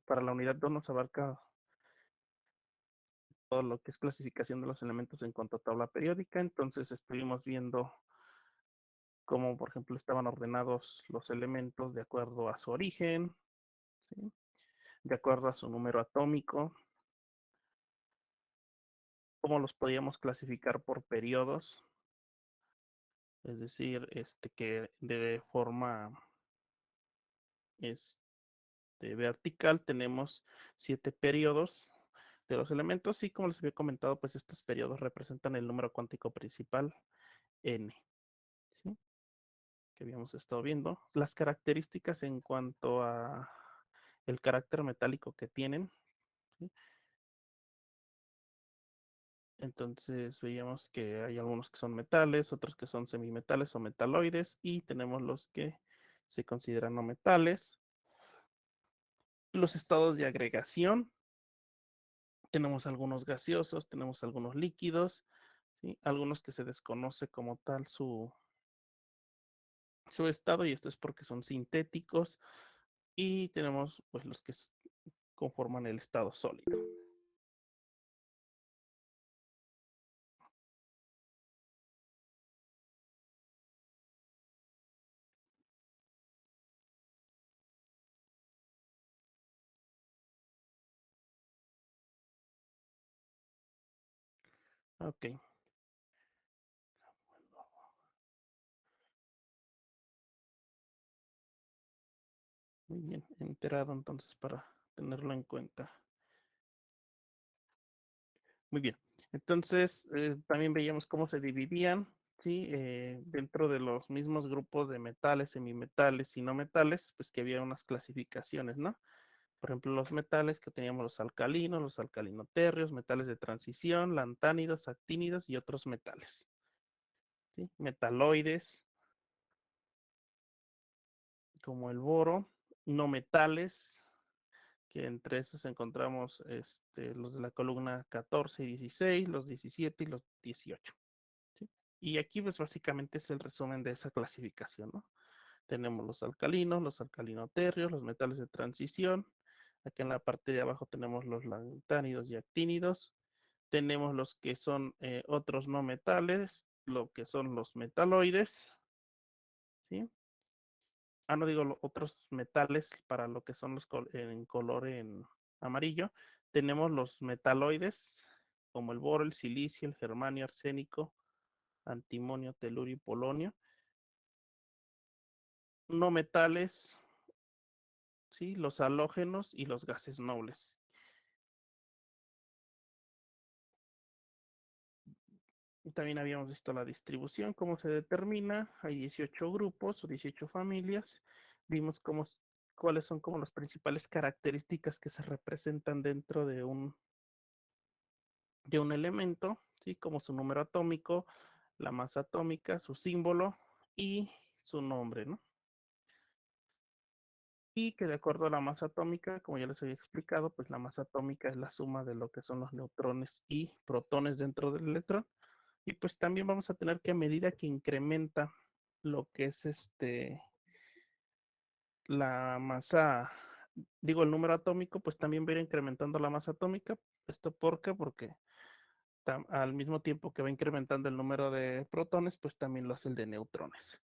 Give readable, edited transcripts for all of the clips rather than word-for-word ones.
para la unidad 2 nos abarca todo lo que es clasificación de los elementos en cuanto a tabla periódica. Entonces estuvimos viendo cómo, por ejemplo, estaban ordenados los elementos de acuerdo a su origen, ¿sí? De acuerdo a su número atómico, cómo los podíamos clasificar por periodos, es decir, que de forma vertical tenemos 7 periodos de los elementos y como les había comentado, pues estos periodos representan el número cuántico principal n, ¿sí? Que habíamos estado viendo. Las características en cuanto a el carácter metálico que tienen, ¿sí? Entonces veíamos que hay algunos que son metales, otros que son semimetales o metaloides y tenemos los que se consideran no metales. Los estados de agregación, tenemos algunos gaseosos, tenemos algunos líquidos, ¿sí? Algunos que se desconoce como tal su estado y esto es porque son sintéticos y tenemos pues los que conforman el estado sólido. Ok, muy bien, enterado entonces para tenerlo en cuenta. Muy bien, entonces también veíamos cómo se dividían, ¿sí? Dentro de los mismos grupos de metales, semimetales y no metales, pues que había unas clasificaciones, ¿no? Por ejemplo, los metales que teníamos los alcalinoterrios, metales de transición, lantánidos, actínidos y otros metales, ¿sí? Metaloides, como el boro, no metales, que entre esos encontramos los de la columna 14 y 16, los 17 y los 18. ¿Sí? Y aquí pues básicamente es el resumen de esa clasificación, ¿no? Tenemos los alcalinoterrios, los metales de transición. Aquí en la parte de abajo tenemos los lantánidos y actínidos. Tenemos los que son otros no metales, lo que son los metaloides, ¿sí? No digo otros metales para lo que son los en color en amarillo. Tenemos los metaloides, como el boro, el silicio, el germanio, arsénico, antimonio, telurio y polonio. No metales, ¿sí? Los halógenos y los gases nobles. Y también habíamos visto la distribución, cómo se determina. Hay 18 grupos o 18 familias. Vimos cuáles son como las principales características que se representan dentro de un elemento, ¿sí? Como su número atómico, la masa atómica, su símbolo y su nombre, ¿no? Y que de acuerdo a la masa atómica, como ya les había explicado, pues la masa atómica es la suma de lo que son los neutrones y protones dentro del electrón. Y pues también vamos a tener que a medida que incrementa lo que es la masa, digo el número atómico, pues también va a ir incrementando la masa atómica. ¿Esto por qué? Porque al mismo tiempo que va incrementando el número de protones, pues también lo hace el de neutrones.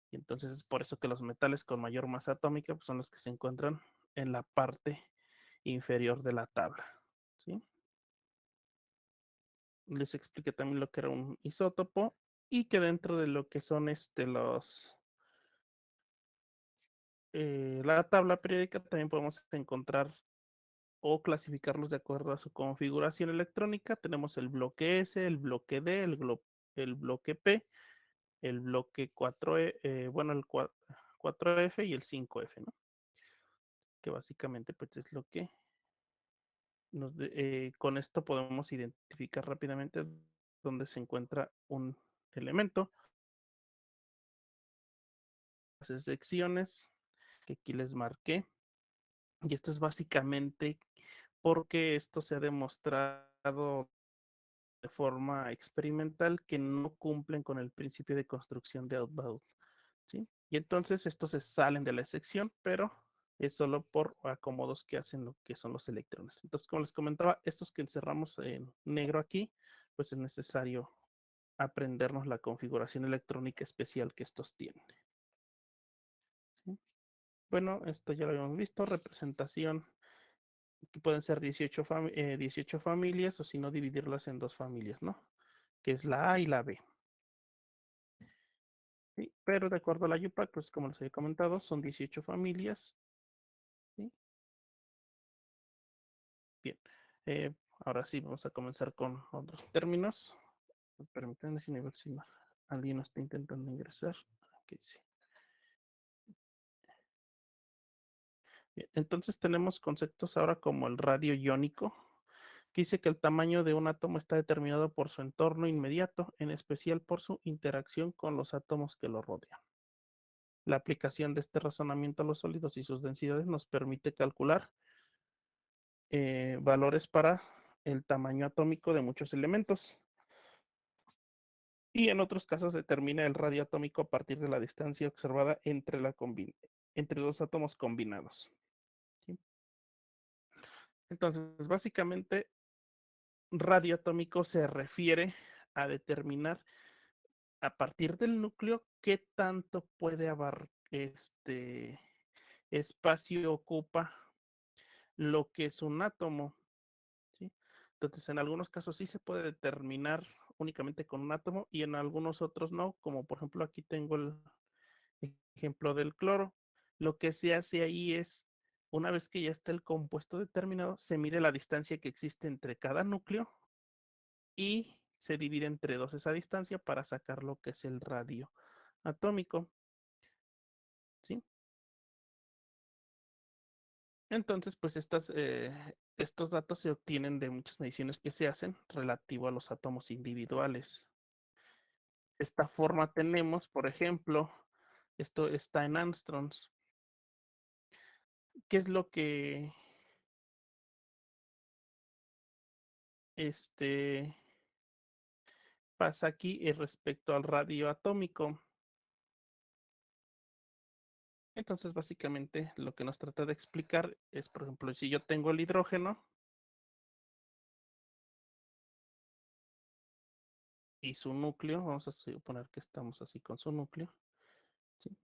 Y entonces es por eso que los metales con mayor masa atómica pues, son los que se encuentran en la parte inferior de la tabla, ¿sí? Les expliqué también lo que era un isótopo y que dentro de lo que son la tabla periódica también podemos encontrar o clasificarlos de acuerdo a su configuración electrónica. Tenemos el bloque S, el bloque D, el bloque P, el bloque 4E, bueno, el 4F y el 5F, ¿no? Que básicamente pues es lo que con esto podemos identificar rápidamente dónde se encuentra un elemento. Las secciones que aquí les marqué. Y esto es básicamente porque esto se ha demostrado de forma experimental que no cumplen con el principio de construcción de outbound, ¿sí? Y entonces estos se salen de la sección, pero es solo por acomodos que hacen lo que son los electrones. Entonces, como les comentaba, estos que encerramos en negro aquí, pues es necesario aprendernos la configuración electrónica especial que estos tienen. ¿Sí? Bueno, esto ya lo habíamos visto, representación que pueden ser 18 familias o si no dividirlas en dos familias, ¿no? Que es la A y la B. ¿Sí? Pero de acuerdo a la UPAC, pues como les había comentado, son 18 familias. ¿Sí? Bien. Ahora sí, vamos a comenzar con otros términos. Permítanme, déjenme ver si alguien nos está intentando ingresar. Okay, sí. Bien, entonces tenemos conceptos ahora como el radio iónico, que dice que el tamaño de un átomo está determinado por su entorno inmediato, en especial por su interacción con los átomos que lo rodean. La aplicación de este razonamiento a los sólidos y sus densidades nos permite calcular valores para el tamaño atómico de muchos elementos. Y en otros casos determina el radio atómico a partir de la distancia observada entre dos átomos combinados. ¿Sí? Entonces, básicamente, radio atómico se refiere a determinar a partir del núcleo qué tanto puede abarcar espacio ocupa lo que es un átomo. ¿Sí? Entonces, en algunos casos sí se puede determinar únicamente con un átomo y en algunos otros no, como por ejemplo aquí tengo el ejemplo del cloro. Lo que se hace ahí es, una vez que ya está el compuesto determinado, se mide la distancia que existe entre cada núcleo y se divide entre dos esa distancia para sacar lo que es el radio atómico. ¿Sí? Entonces, pues estos datos se obtienen de muchas mediciones que se hacen relativo a los átomos individuales. De esta forma tenemos, por ejemplo, esto está en angstroms. ¿Qué es lo que este, pasa aquí respecto al radio atómico? Entonces, básicamente, lo que nos trata de explicar es, por ejemplo, si yo tengo el hidrógeno y su núcleo, vamos a suponer que estamos así con su núcleo, ¿sí?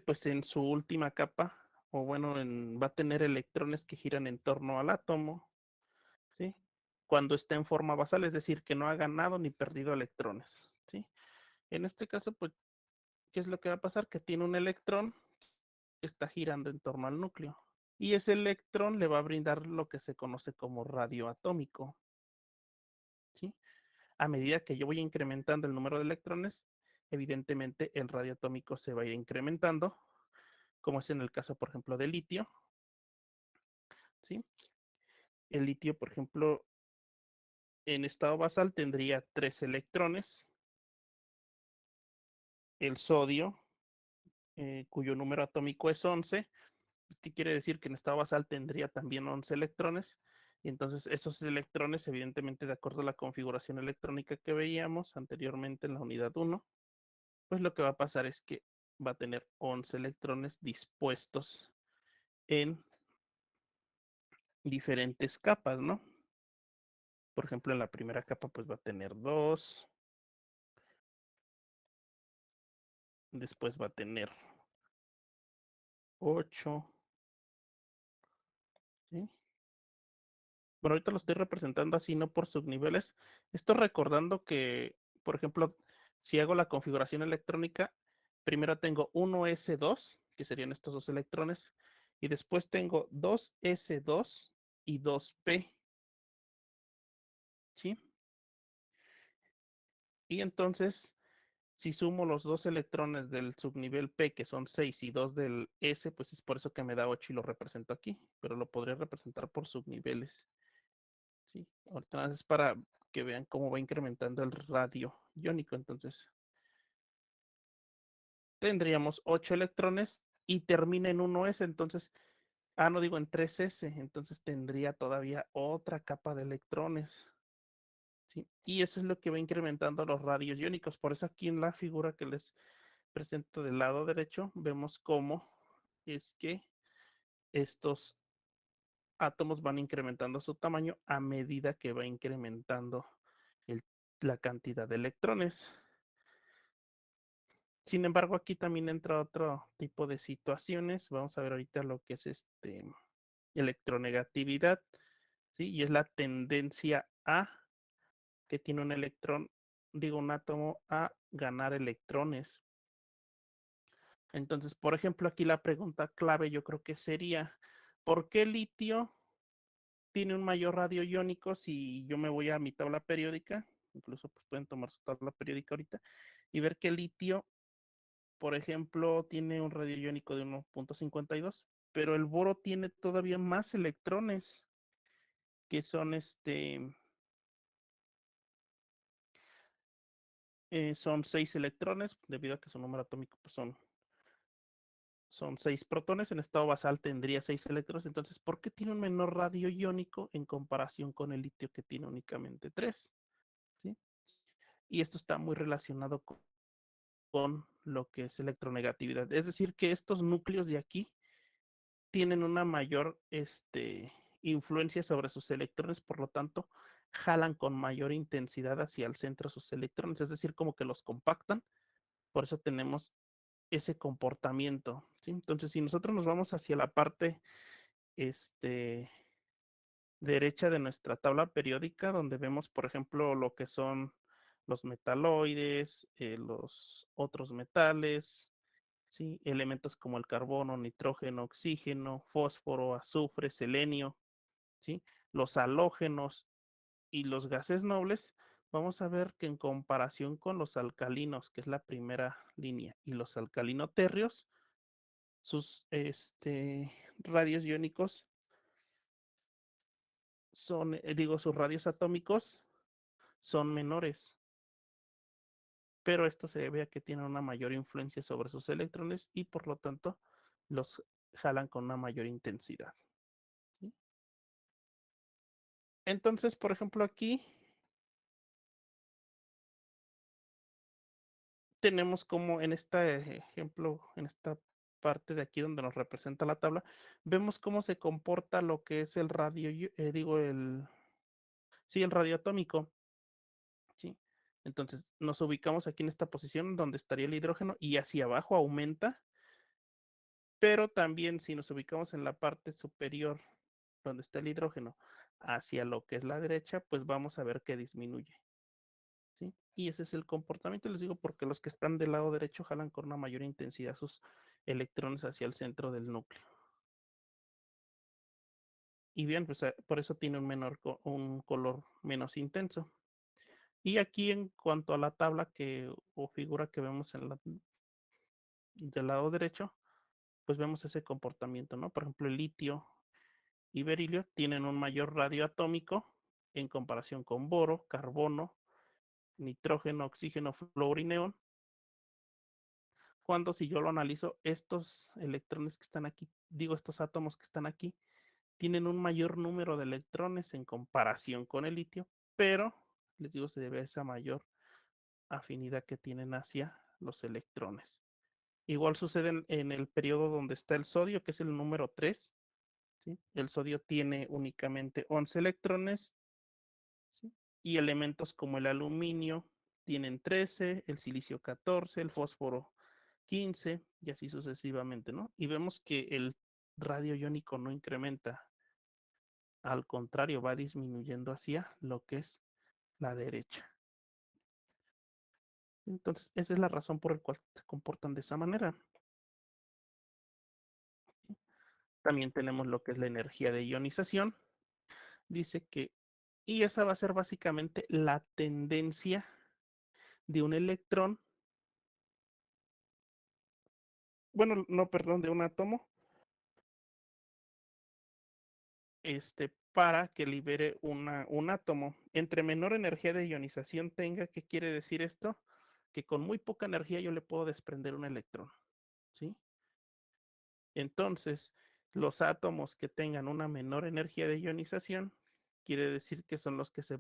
Pues en su última capa, o bueno, va a tener electrones que giran en torno al átomo, ¿sí? Cuando está en forma basal, es decir, que no ha ganado ni perdido electrones, ¿sí? En este caso, pues, ¿qué es lo que va a pasar? Que tiene un electrón que está girando en torno al núcleo. Y ese electrón le va a brindar lo que se conoce como radio atómico, ¿sí? A medida que yo voy incrementando el número de electrones, evidentemente el radio atómico se va a ir incrementando, como es en el caso, por ejemplo, del litio, ¿sí? El litio, por ejemplo, en estado basal tendría 3 electrones. El sodio, cuyo número atómico es 11, ¿qué quiere decir? Que en estado basal tendría también 11 electrones. Y entonces esos electrones, evidentemente, de acuerdo a la configuración electrónica que veíamos anteriormente en la unidad 1, pues lo que va a pasar es que va a tener 11 electrones dispuestos en diferentes capas, ¿no? Por ejemplo, en la primera capa pues va a tener 2, después va a tener 8, ¿sí? Bueno, ahorita lo estoy representando así, no por subniveles. Estoy recordando que, por ejemplo, si hago la configuración electrónica, primero tengo 1s2, que serían estos dos electrones, y después tengo 2s2 y 2p, ¿sí? Y entonces, si sumo los dos electrones del subnivel P, que son 6 y 2 del S, pues es por eso que me da 8 y lo represento aquí, pero lo podría representar por subniveles. Sí, ahorita es para que vean cómo va incrementando el radio iónico. Entonces, tendríamos 8 electrones y termina en 1s, entonces, no digo en 3s, entonces tendría todavía otra capa de electrones. ¿Sí? Y eso es lo que va incrementando los radios iónicos. Por eso aquí en la figura que les presento del lado derecho, vemos cómo es que estos átomos van incrementando su tamaño a medida que va incrementando el, la cantidad de electrones. Sin embargo, aquí también entra otro tipo de situaciones. Vamos a ver ahorita lo que es electronegatividad, ¿sí? Y es la tendencia a que tiene un electrón, digo, un átomo a ganar electrones. Entonces, por ejemplo, aquí la pregunta clave yo creo que sería, ¿por qué el litio tiene un mayor radio iónico si yo me voy a mi tabla periódica? Incluso pues, pueden tomar su tabla periódica ahorita y ver que el litio, por ejemplo, tiene un radio iónico de 1.52, pero el boro tiene todavía más electrones, que son son 6 electrones, debido a que su número atómico pues, son 6 protones, en estado basal tendría 6 electrones, entonces, ¿por qué tiene un menor radio iónico en comparación con el litio que tiene únicamente 3? ¿Sí? Y esto está muy relacionado con lo que es electronegatividad, es decir, que estos núcleos de aquí tienen una mayor influencia sobre sus electrones, por lo tanto, jalan con mayor intensidad hacia el centro sus electrones, es decir, como que los compactan, por eso tenemos ese comportamiento, ¿sí? Entonces, si nosotros nos vamos hacia la parte este, derecha de nuestra tabla periódica, donde vemos, por ejemplo, lo que son los metaloides, los otros metales, ¿sí? Elementos como el carbono, nitrógeno, oxígeno, fósforo, azufre, selenio, ¿sí? Los halógenos y los gases nobles, vamos a ver que en comparación con los alcalinos, que es la primera línea, y los alcalinoterrios, sus radios iónicos son, digo, sus radios atómicos son menores, pero esto se debe a que tienen una mayor influencia sobre sus electrones y por lo tanto los jalan con una mayor intensidad. ¿Sí? Entonces, por ejemplo, aquí tenemos como en este ejemplo, en esta parte de aquí donde nos representa la tabla, vemos cómo se comporta lo que es el radio, digo, sí, el radio atómico. ¿Sí? Entonces nos ubicamos aquí en esta posición donde estaría el hidrógeno y hacia abajo aumenta, pero también si nos ubicamos en la parte superior donde está el hidrógeno hacia lo que es la derecha, pues vamos a ver que disminuye. ¿Sí? Y ese es el comportamiento, les digo, porque los que están del lado derecho jalan con una mayor intensidad sus electrones hacia el centro del núcleo. Y bien, pues por eso tiene un color menos intenso. Y aquí en cuanto a la tabla o figura que vemos del lado derecho, pues vemos ese comportamiento, ¿no? Por ejemplo, el litio y berilio tienen un mayor radio atómico en comparación con boro, carbono, nitrógeno, oxígeno, flúor y neón. Cuando si yo lo analizo, estos electrones que están aquí, digo, estos átomos que están aquí, tienen un mayor número de electrones en comparación con el litio, pero les digo, se debe a esa mayor afinidad que tienen hacia los electrones. Igual sucede en el periodo donde está el sodio, que es el número 3. ¿Sí? El sodio tiene únicamente 11 electrones, ¿sí? Y elementos como el aluminio tienen 13, el silicio 14, el fósforo 15 y así sucesivamente, ¿no? Y vemos que el radio iónico no incrementa, al contrario, va disminuyendo hacia lo que es la derecha. Entonces, esa es la razón por la cual se comportan de esa manera. También tenemos lo que es la energía de ionización. Dice que, y esa va a ser básicamente la tendencia de un electrón, bueno, no, perdón, de un átomo, para que libere un átomo. Entre menor energía de ionización tenga, ¿qué quiere decir esto? Que con muy poca energía yo le puedo desprender un electrón, ¿sí? Entonces, los átomos que tengan una menor energía de ionización, quiere decir que son los que se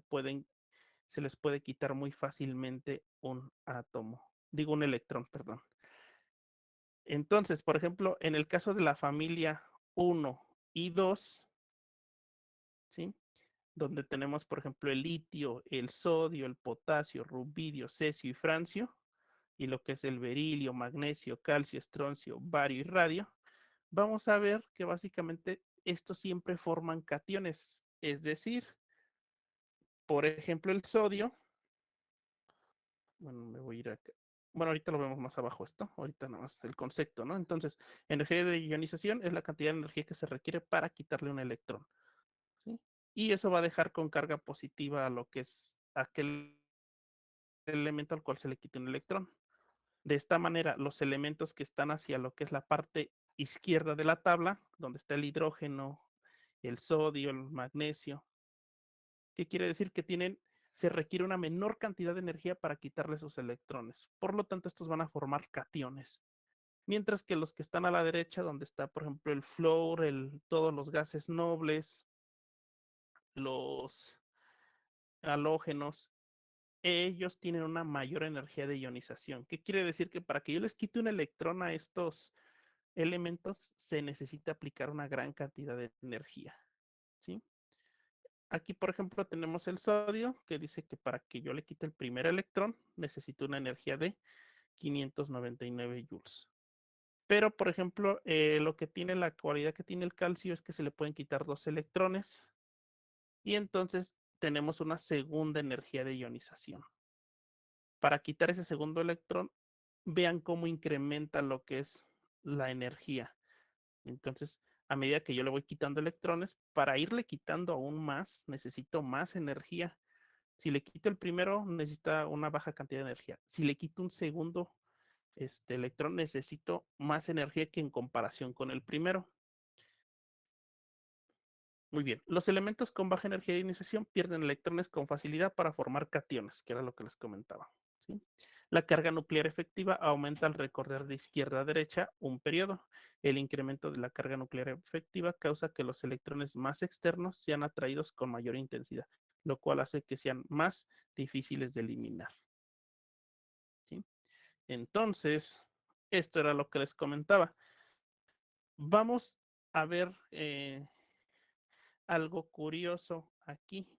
les puede quitar muy fácilmente un átomo, digo un electrón, perdón. Entonces, por ejemplo, en el caso de la familia 1 y 2, ¿sí? Donde tenemos, por ejemplo, el litio, el sodio, el potasio, rubidio, cesio y francio, y lo que es el berilio, magnesio, calcio, estroncio, bario y radio, vamos a ver que básicamente estos siempre forman cationes, es decir, por ejemplo, el sodio, bueno, me voy a ir acá. Bueno, ahorita lo vemos más abajo esto, ahorita nada más el concepto, ¿no? Entonces, energía de ionización es la cantidad de energía que se requiere para quitarle un electrón, ¿sí? Y eso va a dejar con carga positiva a lo que es aquel elemento al cual se le quita un electrón. De esta manera, los elementos que están hacia lo que es la parte izquierda de la tabla, donde está el hidrógeno, el sodio, el magnesio, ¿qué quiere decir? Que se requiere una menor cantidad de energía para quitarle sus electrones. Por lo tanto, estos van a formar cationes. Mientras que los que están a la derecha, donde está, por ejemplo, el flúor, todos los gases nobles, los halógenos, ellos tienen una mayor energía de ionización. ¿Qué quiere decir? Que para que yo les quite un electrón a estos elementos, se necesita aplicar una gran cantidad de energía, ¿sí? Aquí, por ejemplo, tenemos el sodio, que dice que para que yo le quite el primer electrón, necesito una energía de 599 joules. Pero, por ejemplo, lo que tiene la cualidad que tiene el calcio es que se le pueden quitar dos electrones y entonces tenemos una segunda energía de ionización. Para quitar ese segundo electrón, vean cómo incrementa lo que es la energía. Entonces, a medida que yo le voy quitando electrones, para irle quitando aún más, necesito más energía. Si le quito el primero, necesita una baja cantidad de energía. Si le quito un segundo electrón, necesito más energía que en comparación con el primero. Muy bien. Los elementos con baja energía de ionización pierden electrones con facilidad para formar cationes, que era lo que les comentaba, ¿sí? La carga nuclear efectiva aumenta al recorrer de izquierda a derecha un periodo. El incremento de la carga nuclear efectiva causa que los electrones más externos sean atraídos con mayor intensidad, lo cual hace que sean más difíciles de eliminar, ¿sí? Entonces, esto era lo que les comentaba. Vamos a ver algo curioso aquí.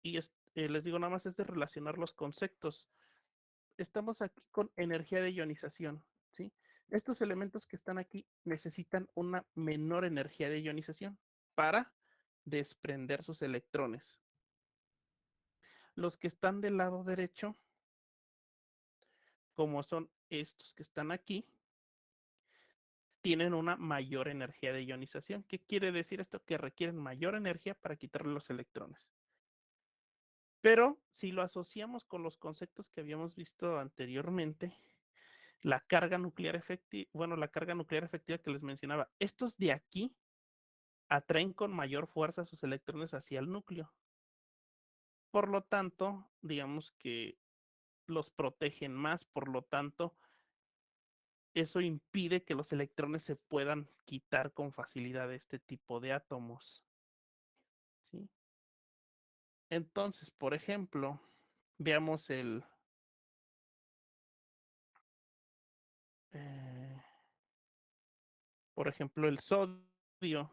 Y les digo, nada más es de relacionar los conceptos. Estamos aquí con energía de ionización, ¿sí? Estos elementos que están aquí necesitan una menor energía de ionización para desprender sus electrones. Los que están del lado derecho, como son estos que están aquí, tienen una mayor energía de ionización. ¿Qué quiere decir esto? Que requieren mayor energía para quitarle los electrones. Pero si lo asociamos con los conceptos que habíamos visto anteriormente, la carga nuclear efectiva, bueno, la carga nuclear efectiva que les mencionaba, estos de aquí atraen con mayor fuerza sus electrones hacia el núcleo. Por lo tanto, digamos que los protegen más, por lo tanto, eso impide que los electrones se puedan quitar con facilidad de este tipo de átomos, ¿sí? Entonces, por ejemplo, veamos eh, por ejemplo, el sodio,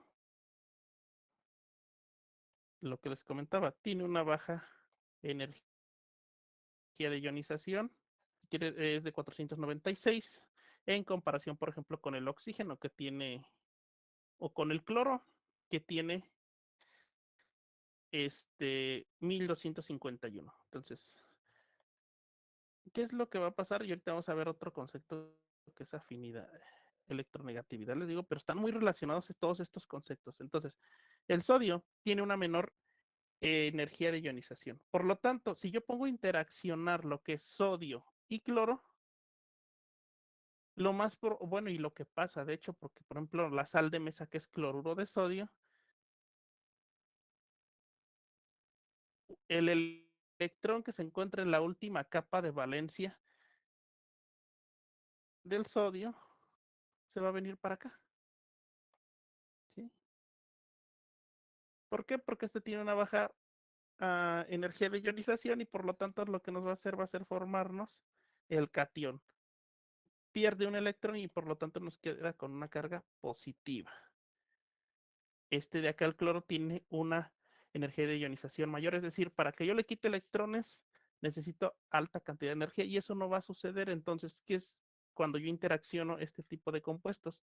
lo que les comentaba, tiene una baja energía de ionización, es de 496, en comparación, por ejemplo, con el oxígeno que tiene, o con el cloro, que tiene 1251. Entonces, ¿qué es lo que va a pasar? Y ahorita vamos a ver otro concepto que es afinidad, electronegatividad, les digo, pero están muy relacionados todos estos conceptos. Entonces, el sodio tiene una menor energía de ionización. Por lo tanto, si yo pongo a interaccionar lo que es sodio y cloro, lo más, bueno, y lo que pasa, de hecho, porque por ejemplo la sal de mesa que es cloruro de sodio, el electrón que se encuentra en la última capa de valencia del sodio se va a venir para acá, ¿sí? ¿Por qué? Porque este tiene una baja energía de ionización y por lo tanto lo que nos va a hacer formarnos el catión. pierde un electrón y por lo tanto nos queda con una carga positiva. Este de acá, el cloro, tiene una energía de ionización mayor, es decir, para que yo le quite electrones necesito alta cantidad de energía y eso no va a suceder. Entonces, ¿qué es cuando yo interacciono este tipo de compuestos?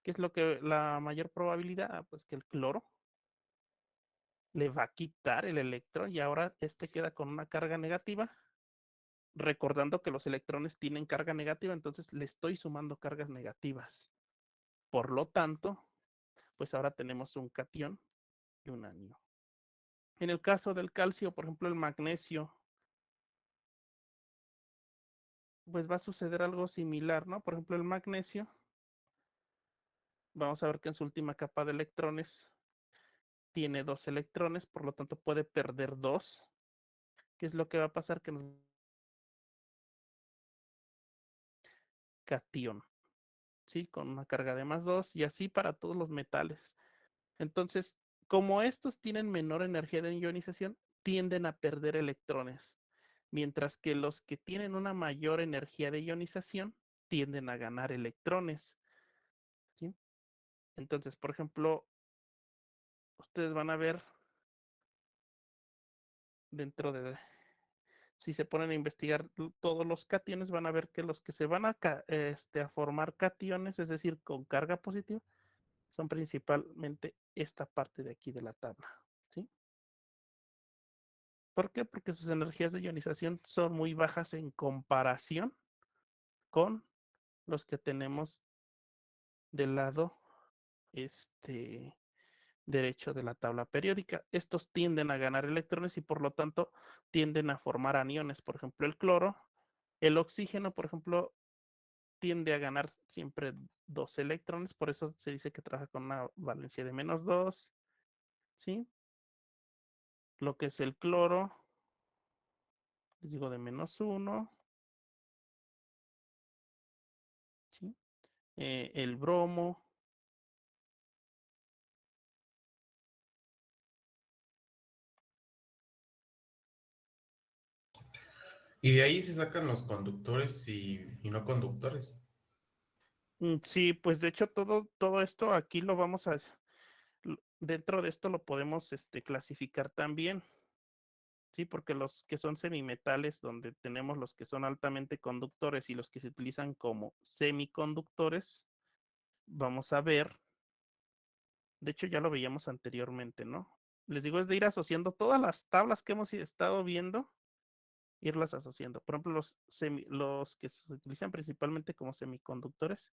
¿Qué es lo que la mayor probabilidad? Pues que el cloro le va a quitar el electrón y ahora este queda con una carga negativa, recordando que los electrones tienen carga negativa, entonces le estoy sumando cargas negativas. Por lo tanto, pues ahora tenemos un catión y un anión. En el caso del calcio, por ejemplo, el magnesio, pues va a suceder algo similar, ¿no? Por ejemplo, el magnesio, vamos a ver que en su última capa de electrones tiene 2 electrones, por lo tanto puede perder 2. ¿Qué es lo que va a pasar? Que nos catión, ¿sí? Con una carga de +2 y así para todos los metales. Entonces, como estos tienen menor energía de ionización, tienden a perder electrones, mientras que los que tienen una mayor energía de ionización tienden a ganar electrones, ¿sí? Entonces, por ejemplo, ustedes van a ver dentro de, si se ponen a investigar todos los cationes, van a ver que los que se van a formar cationes, es decir, con carga positiva, son principalmente esta parte de aquí de la tabla, ¿sí? ¿Por qué? Porque sus energías de ionización son muy bajas en comparación con los que tenemos del lado este, derecho de la tabla periódica. Estos tienden a ganar electrones y por lo tanto tienden a formar aniones. Por ejemplo, el cloro, el oxígeno, por ejemplo, tiende a ganar siempre 2 electrones, por eso se dice que trabaja con una valencia de -2, ¿sí? Lo que es el cloro, les digo de -1, ¿sí? El bromo, Y de ahí se sacan los conductores y no conductores. sí, pues de hecho todo esto aquí lo vamos a, dentro de esto lo podemos clasificar también, ¿sí? Porque los que son semimetales, donde tenemos los que son altamente conductores y los que se utilizan como semiconductores, vamos a ver, de hecho ya lo veíamos anteriormente, ¿no? Les digo, es de ir asociando todas las tablas que hemos estado viendo, irlas asociando. Por ejemplo, los que se utilizan principalmente como semiconductores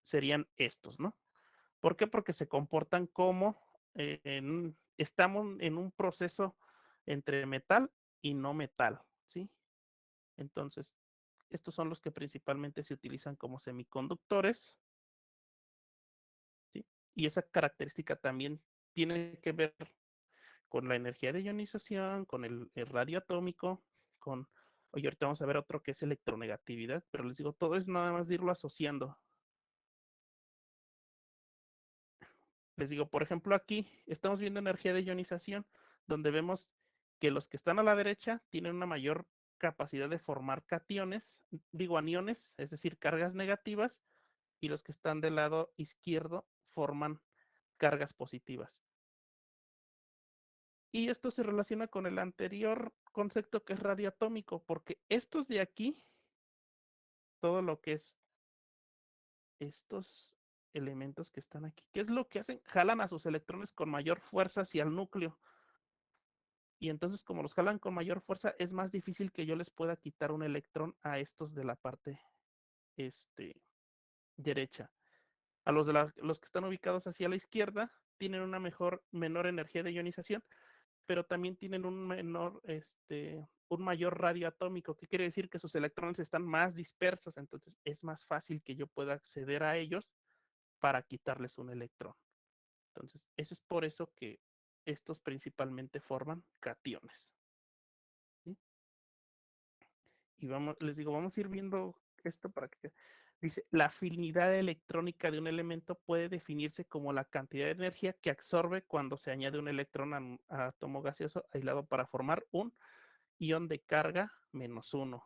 serían estos, ¿no? ¿Por qué? Porque se comportan como, estamos en un proceso entre metal y no metal, ¿sí? Entonces, estos son los que principalmente se utilizan como semiconductores, ¿sí? Y esa característica también tiene que ver con la energía de ionización, con el radio atómico, con, oye, ahorita vamos a ver otro que es electronegatividad, pero les digo, todo es nada más de irlo asociando. Les digo, por ejemplo, aquí estamos viendo energía de ionización, donde vemos que los que están a la derecha tienen una mayor capacidad de formar cationes, digo aniones, es decir, cargas negativas, y los que están del lado izquierdo forman cargas positivas. Y esto se relaciona con el anterior concepto que es radioatómico, porque estos de aquí, todo lo que es estos elementos que están aquí, ¿qué es lo que hacen? Jalan a sus electrones con mayor fuerza hacia el núcleo. Y entonces, como los jalan con mayor fuerza, es más difícil que yo les pueda quitar un electrón a estos de la parte derecha. A los que están ubicados hacia la izquierda tienen una menor energía de ionización, pero también tienen un mayor radio atómico, que quiere decir que sus electrones están más dispersos, entonces es más fácil que yo pueda acceder a ellos para quitarles un electrón. Entonces, eso es por eso que estos principalmente forman cationes, ¿sí? Y vamos, les digo, vamos a ir viendo esto para que dice, la afinidad electrónica de un elemento puede definirse como la cantidad de energía que absorbe cuando se añade un electrón a un átomo gaseoso aislado para formar un ion de carga -1.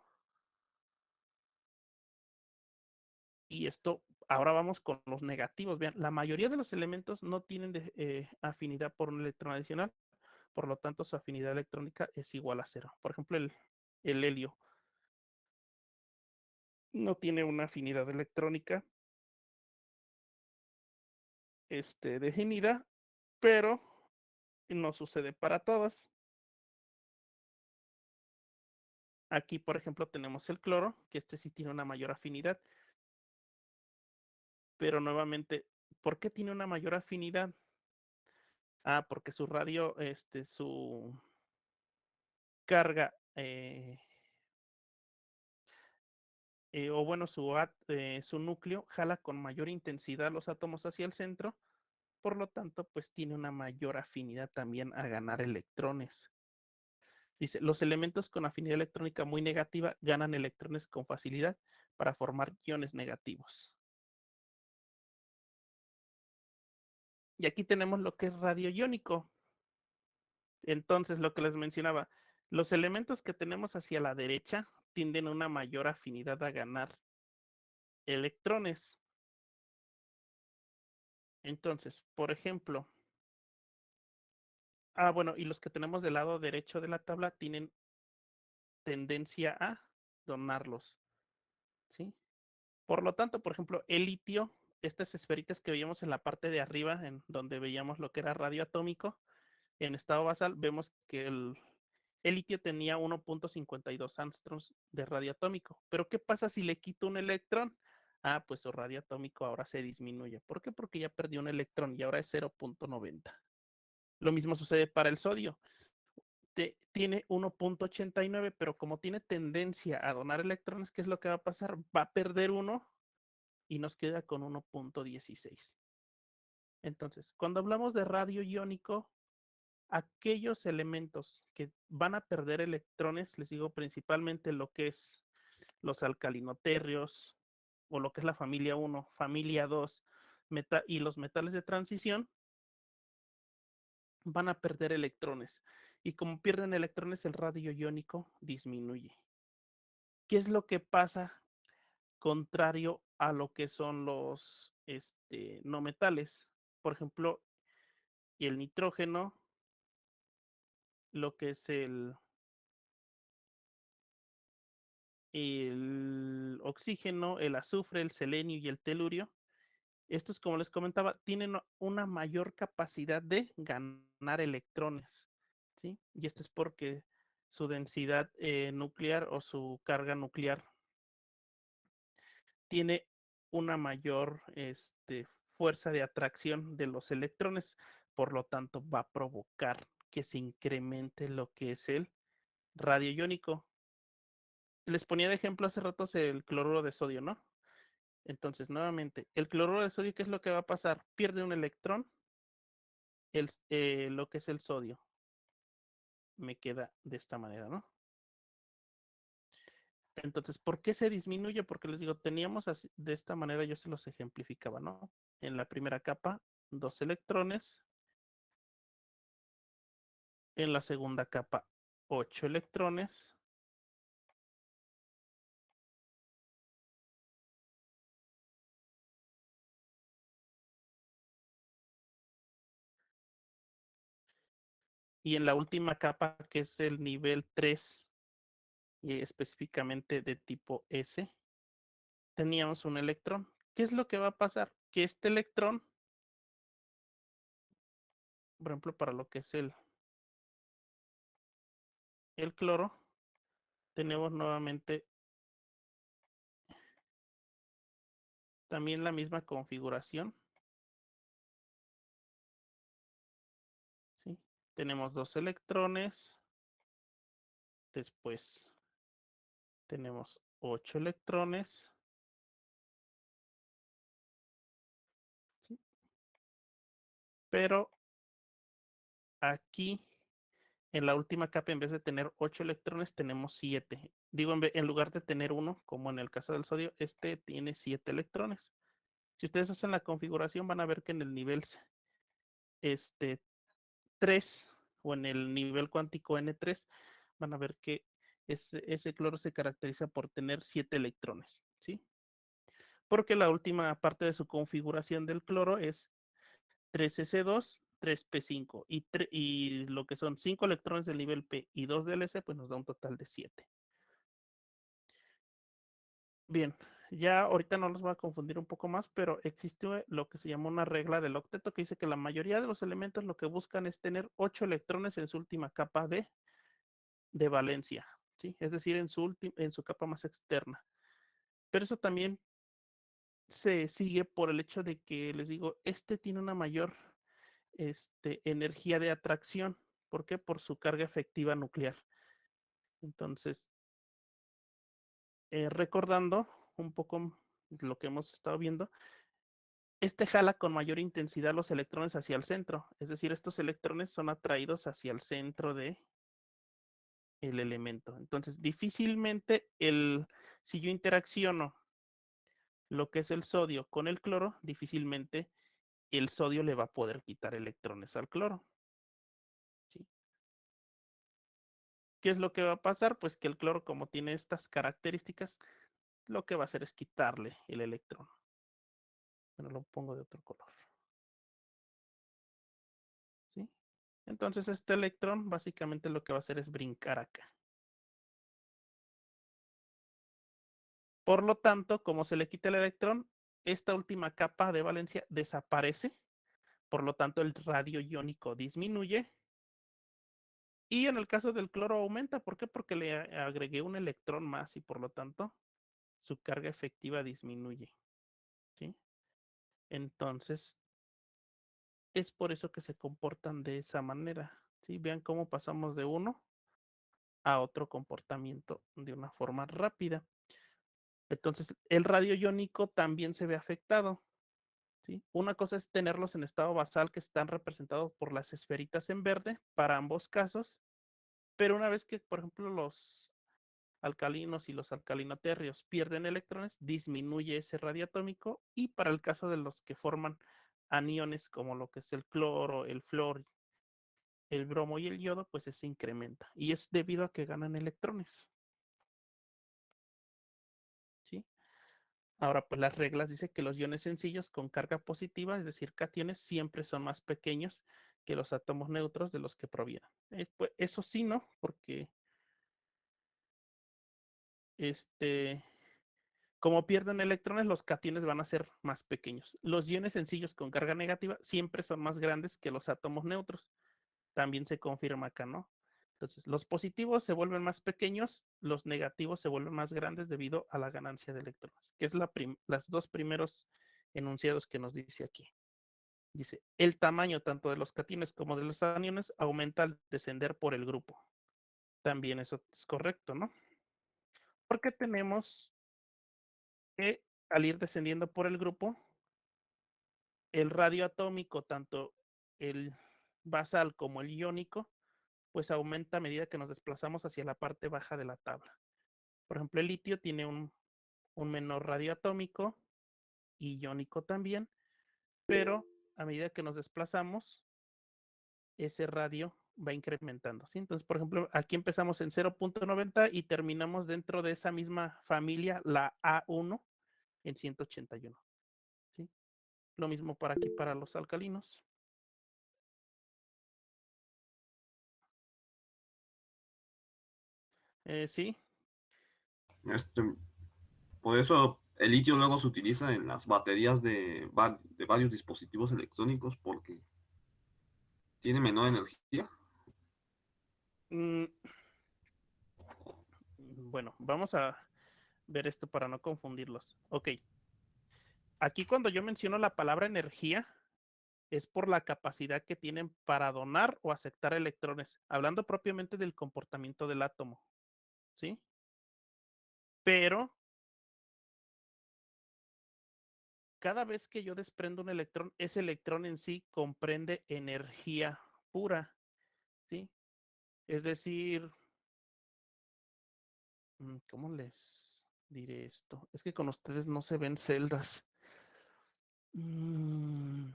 Y esto, ahora vamos con los negativos. Vean, la mayoría de los elementos no tienen afinidad por un electrón adicional, por lo tanto su afinidad electrónica es igual a cero. Por ejemplo, el helio no tiene una afinidad electrónica definida, pero no sucede para todas. Aquí, por ejemplo, tenemos el cloro, que sí tiene una mayor afinidad, pero nuevamente, ¿por qué tiene una mayor afinidad? Ah, porque su radio, su carga, o bueno, su núcleo jala con mayor intensidad los átomos hacia el centro, por lo tanto, pues tiene una mayor afinidad también a ganar electrones. Dice, los elementos con afinidad electrónica muy negativa ganan electrones con facilidad para formar iones negativos. Y aquí tenemos lo que es radio iónico. Entonces, lo que les mencionaba, los elementos que tenemos hacia la derecha tienden a una mayor afinidad a ganar electrones. Entonces, por ejemplo, bueno, y los que tenemos del lado derecho de la tabla tienen tendencia a donarlos, ¿sí? Por lo tanto, por ejemplo, el litio, estas esferitas que veíamos en la parte de arriba, en donde veíamos lo que era radio atómico, en estado basal, vemos que el litio tenía 1.52 angstroms de radio atómico. Pero ¿qué pasa si le quito un electrón? Ah, pues su radio atómico ahora se disminuye. ¿Por qué? Porque ya perdió un electrón y ahora es 0.90. Lo mismo sucede para el sodio. Tiene 1.89, pero como tiene tendencia a donar electrones, ¿qué es lo que va a pasar? Va a perder uno y nos queda con 1.16. Entonces, cuando hablamos de radio iónico, aquellos elementos que van a perder electrones, les digo principalmente lo que es los alcalinoterrios o lo que es la familia 1, familia 2 y los metales de transición, van a perder electrones. Y como pierden electrones, el radio iónico disminuye. ¿Qué es lo que pasa contrario a lo que son los no metales? Por ejemplo, el nitrógeno, lo que es el oxígeno, el azufre, el selenio y el telurio. Estos, como les comentaba, tienen una mayor capacidad de ganar electrones, ¿sí? Y esto es porque su densidad nuclear o su carga nuclear tiene una mayor fuerza de atracción de los electrones, por lo tanto va a provocar que se incremente lo que es el radio iónico. Les ponía de ejemplo hace ratos el cloruro de sodio, ¿no? Entonces, nuevamente, el cloruro de sodio, ¿qué es lo que va a pasar? Pierde un electrón, lo que es el sodio. Me queda de esta manera, ¿no? Entonces, ¿por qué se disminuye? Porque les digo, teníamos así, de esta manera, yo se los ejemplificaba, ¿no? En la primera capa, 2 electrones. En la segunda capa, 8 electrones. Y en la última capa, que es el nivel 3, y específicamente de tipo S, teníamos un electrón. ¿Qué es lo que va a pasar? Que este electrón, por ejemplo, para lo que es el cloro, tenemos nuevamente también la misma configuración, ¿sí? Tenemos 2 electrones, después tenemos 8 electrones, ¿sí? Pero aquí en la última capa, en vez de tener 8 electrones, tenemos 7. Digo, en lugar de tener uno, como en el caso del sodio, tiene 7 electrones. Si ustedes hacen la configuración, van a ver que en el nivel este, 3 o en el nivel cuántico N3, van a ver que ese cloro se caracteriza por tener 7 electrones, ¿sí? porque la última parte de su configuración del cloro es 3s2, 3p5 y lo que son 5 electrones del nivel P y 2 del S, pues nos da un total de 7. Bien, ya ahorita no los voy a confundir un poco más, pero existe lo que se llama una regla del octeto que dice que la mayoría de los elementos lo que buscan es tener 8 electrones en su última capa de valencia, ¿sí? Es decir, en su capa más externa. Pero eso también se sigue por el hecho de que, les digo, este tiene una mayor energía de atracción. ¿Por qué? Por su carga efectiva nuclear. Entonces, recordando un poco lo que hemos estado viendo, este jala con mayor intensidad los electrones hacia el centro. Es decir, estos electrones son atraídos hacia el centro del elemento. Entonces, difícilmente si yo interacciono lo que es el sodio con el cloro, difícilmente el sodio le va a poder quitar electrones al cloro. ¿Sí? ¿Qué es lo que va a pasar? Pues que el cloro, como tiene estas características, lo que va a hacer es quitarle el electrón. Bueno, lo pongo de otro color. ¿Sí? Entonces este electrón básicamente lo que va a hacer es brincar acá. Por lo tanto, como se le quita el electrón, esta última capa de valencia desaparece. Por lo tanto, el radio iónico disminuye. Y en el caso del cloro aumenta. ¿Por qué? Porque le agregué un electrón más y por lo tanto su carga efectiva disminuye. ¿Sí? Entonces, es por eso que se comportan de esa manera. ¿Sí? Vean cómo pasamos de uno a otro comportamiento de una forma rápida. Entonces, el radio iónico también se ve afectado. ¿Sí? Una cosa es tenerlos en estado basal, que están representados por las esferitas en verde para ambos casos, pero una vez que, por ejemplo, los alcalinos y los alcalinoterrios pierden electrones, disminuye ese radio atómico, y para el caso de los que forman aniones como lo que es el cloro, el flor, el bromo y el yodo, pues se incrementa, y es debido a que ganan electrones. ¿Sí? Ahora, pues las reglas dicen que los iones sencillos con carga positiva, es decir, cationes, siempre son más pequeños que los átomos neutros de los que provienen. Pues, eso sí, ¿no? Porque como pierden electrones, los cationes van a ser más pequeños. Los iones sencillos con carga negativa siempre son más grandes que los átomos neutros. También se confirma acá, ¿no? Entonces, los positivos se vuelven más pequeños, los negativos se vuelven más grandes debido a la ganancia de electrones, que es las dos primeros enunciados que nos dice aquí. Dice, el tamaño tanto de los cationes como de los aniones aumenta al descender por el grupo. También eso es correcto, ¿no? Porque tenemos que al ir descendiendo por el grupo, el radio atómico, tanto el basal como el iónico, pues aumenta a medida que nos desplazamos hacia la parte baja de la tabla. Por ejemplo, el litio tiene un menor radio atómico y iónico también, pero a medida que nos desplazamos, ese radio va incrementando. ¿Sí? Entonces, por ejemplo, aquí empezamos en 0.90 y terminamos dentro de esa misma familia, la A1, en 181. ¿Sí? Lo mismo para aquí, para los alcalinos. Sí. Este, por eso el litio luego se utiliza en las baterías de varios dispositivos electrónicos porque tiene menor energía. Mm, bueno, vamos a ver esto para no confundirlos. Ok. Aquí cuando yo menciono la palabra energía, es por la capacidad que tienen para donar o aceptar electrones, hablando propiamente del comportamiento del átomo. ¿Sí? Pero cada vez que yo desprendo un electrón, ese electrón en sí comprende energía pura. ¿Sí? Es decir, ¿cómo les diré esto? Es que con ustedes no se ven celdas. Bueno,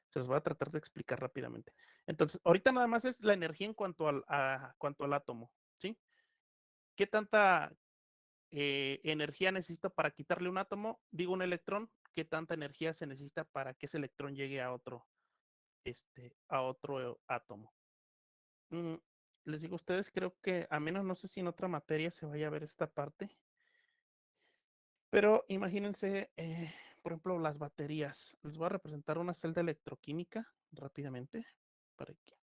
se los voy a tratar de explicar rápidamente. Entonces, ahorita nada más es la energía en cuanto al átomo, ¿sí? ¿Qué tanta energía necesito para quitarle un átomo, digo un electrón, qué tanta energía se necesita para que ese electrón llegue a otro átomo. Les digo a ustedes, creo que a menos no sé si en otra materia se vaya a ver esta parte, pero imagínense, por ejemplo, las baterías. Les voy a representar una celda electroquímica rápidamente para que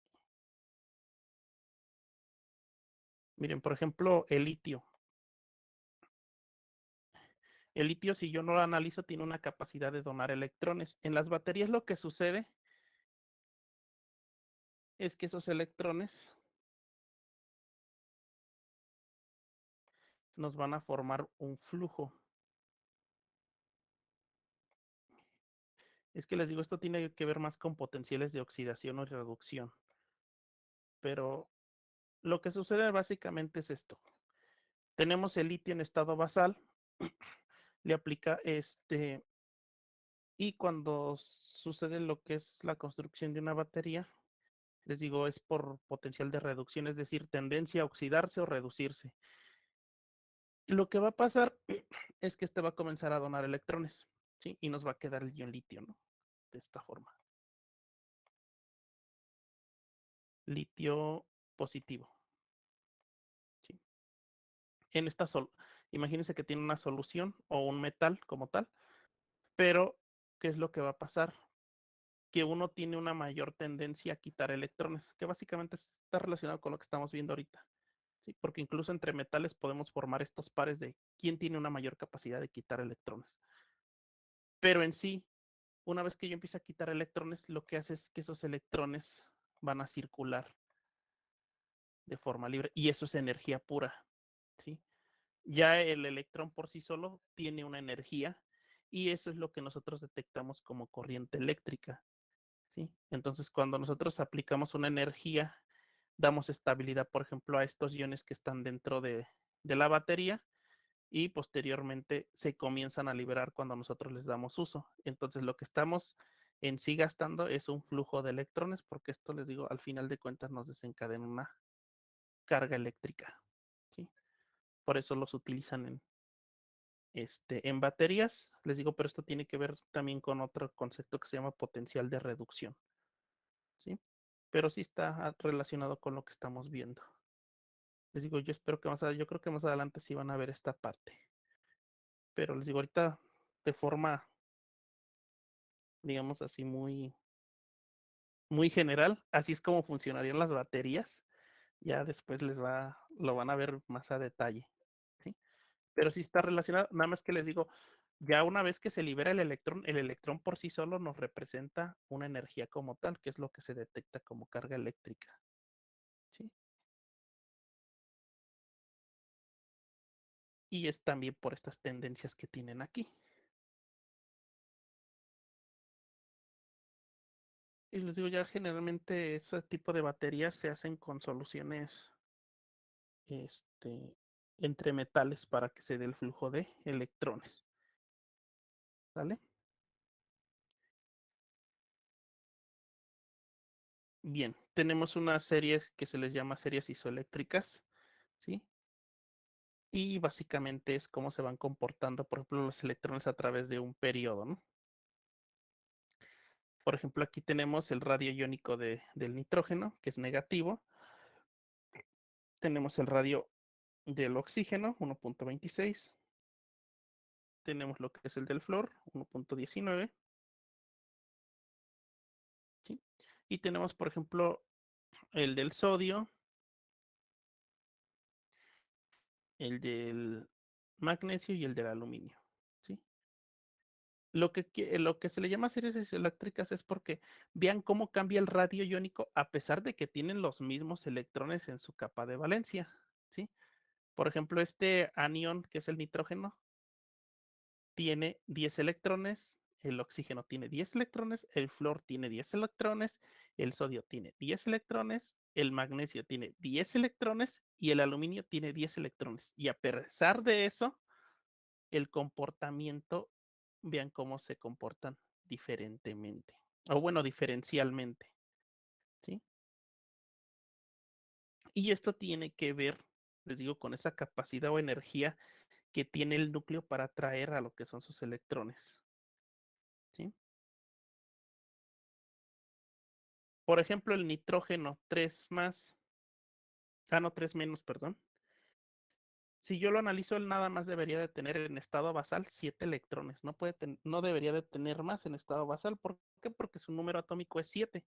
miren, por ejemplo, el litio. El litio, si yo no lo analizo, tiene una capacidad de donar electrones. En las baterías lo que sucede es que esos electrones nos van a formar un flujo. Es que les digo, esto tiene que ver más con potenciales de oxidación o reducción. Pero lo que sucede básicamente es esto. Tenemos el litio en estado basal, le aplica y cuando sucede lo que es la construcción de una batería, les digo, es por potencial de reducción, es decir, tendencia a oxidarse o reducirse. Lo que va a pasar es que este va a comenzar a donar electrones, ¿sí? Y nos va a quedar el ion litio, ¿no? De esta forma. Litio positivo. ¿Sí? En esta imagínense que tiene una solución o un metal como tal, pero ¿qué es lo que va a pasar? Que uno tiene una mayor tendencia a quitar electrones, que básicamente está relacionado con lo que estamos viendo ahorita. ¿Sí? Porque incluso entre metales podemos formar estos pares de quién tiene una mayor capacidad de quitar electrones. Pero en sí, una vez que yo empiezo a quitar electrones, lo que hace es que esos electrones van a circular de forma libre y eso es energía pura. ¿Sí? Ya el electrón por sí solo tiene una energía y eso es lo que nosotros detectamos como corriente eléctrica. ¿Sí? Entonces, cuando nosotros aplicamos una energía, damos estabilidad, por ejemplo, a estos iones que están dentro de la batería y posteriormente se comienzan a liberar cuando nosotros les damos uso. Entonces, lo que estamos en sí gastando es un flujo de electrones, porque esto les digo, al final de cuentas nos desencadena una carga eléctrica. ¿Sí? Por eso los utilizan en baterías, les digo, pero esto tiene que ver también con otro concepto que se llama potencial de reducción. ¿Sí? Pero sí está relacionado con lo que estamos viendo. Les digo, yo espero que yo creo que más adelante sí van a ver esta parte. Pero les digo, ahorita de forma, digamos así, muy general, así es como funcionarían las baterías. Ya después lo van a ver más a detalle. ¿Sí? Pero sí está relacionado, nada más que les digo, ya una vez que se libera el electrón por sí solo nos representa una energía como tal, que es lo que se detecta como carga eléctrica. ¿Sí? Y es también por estas tendencias que tienen aquí. Y les digo, ya generalmente ese tipo de baterías se hacen con soluciones este, entre metales para que se dé el flujo de electrones. ¿Vale? Bien, tenemos una serie que se les llama series isoeléctricas, ¿sí? Y básicamente es cómo se van comportando, por ejemplo, los electrones a través de un periodo, ¿no? Por ejemplo, aquí tenemos el radio iónico del nitrógeno, que es negativo. Tenemos el radio del oxígeno, 1.26. Tenemos lo que es el del flor, 1.19. ¿Sí? Y tenemos, por ejemplo, el del sodio, el del magnesio y el del aluminio. ¿Sí? Lo que se le llama series eléctricas es porque vean cómo cambia el radio iónico a pesar de que tienen los mismos electrones en su capa de valencia. ¿Sí? Por ejemplo, este anión, que es el nitrógeno, tiene 10 electrones, el oxígeno tiene 10 electrones, el flor tiene 10 electrones, el sodio tiene 10 electrones, el magnesio tiene 10 electrones y el aluminio tiene 10 electrones. Y a pesar de eso, el comportamiento, vean cómo se comportan diferentemente, o bueno, diferencialmente. ¿Sí? Y esto tiene que ver, les digo, con esa capacidad o energía que tiene el núcleo para atraer a lo que son sus electrones. ¿Sí? Por ejemplo, el nitrógeno 3 más, no, 3 menos, perdón. Si yo lo analizo, él nada más debería de tener en estado basal 7 electrones. No debería de tener más en estado basal. ¿Por qué? Porque su número atómico es 7.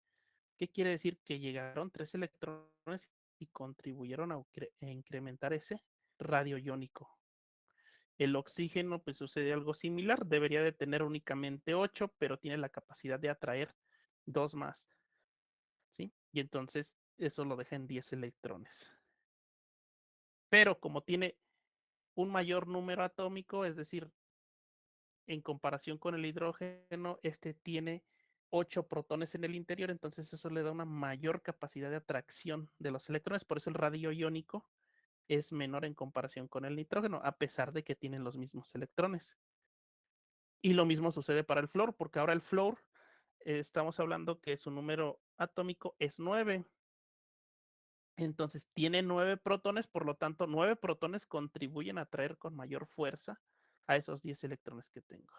¿Qué quiere decir? Que llegaron 3 electrones y contribuyeron a incrementar ese radio iónico. El oxígeno, pues sucede algo similar. Debería de tener únicamente 8, pero tiene la capacidad de atraer 2 más. ¿Sí? Y entonces eso lo deja en 10 electrones. Pero como tiene un mayor número atómico, es decir, en comparación con el hidrógeno, este tiene 8 protones en el interior, entonces eso le da una mayor capacidad de atracción de los electrones, por eso el radio iónico es menor en comparación con el nitrógeno, a pesar de que tienen los mismos electrones. Y lo mismo sucede para el flúor, porque ahora el flúor, estamos hablando que su número atómico es 9. Entonces tiene 9 protones, por lo tanto 9 protones contribuyen a atraer con mayor fuerza a esos 10 electrones que tengo.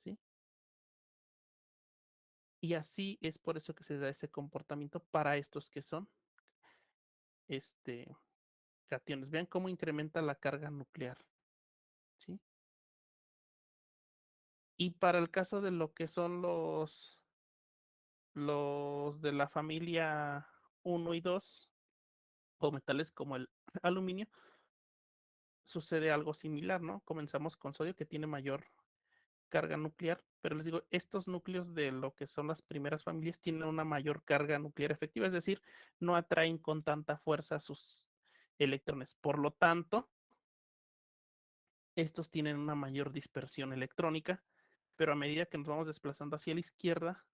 ¿Sí? Y así es por eso que se da ese comportamiento para estos que son cationes. Vean cómo incrementa la carga nuclear. ¿Sí? Y para el caso de lo que son los de la familia 1 y 2, o metales como el aluminio, sucede algo similar, ¿no? Comenzamos con sodio, que tiene mayor carga nuclear, pero les digo, estos núcleos de lo que son las primeras familias tienen una mayor carga nuclear efectiva, es decir, no atraen con tanta fuerza sus electrones. Por lo tanto, estos tienen una mayor dispersión electrónica, pero a medida que nos vamos desplazando hacia la izquierda,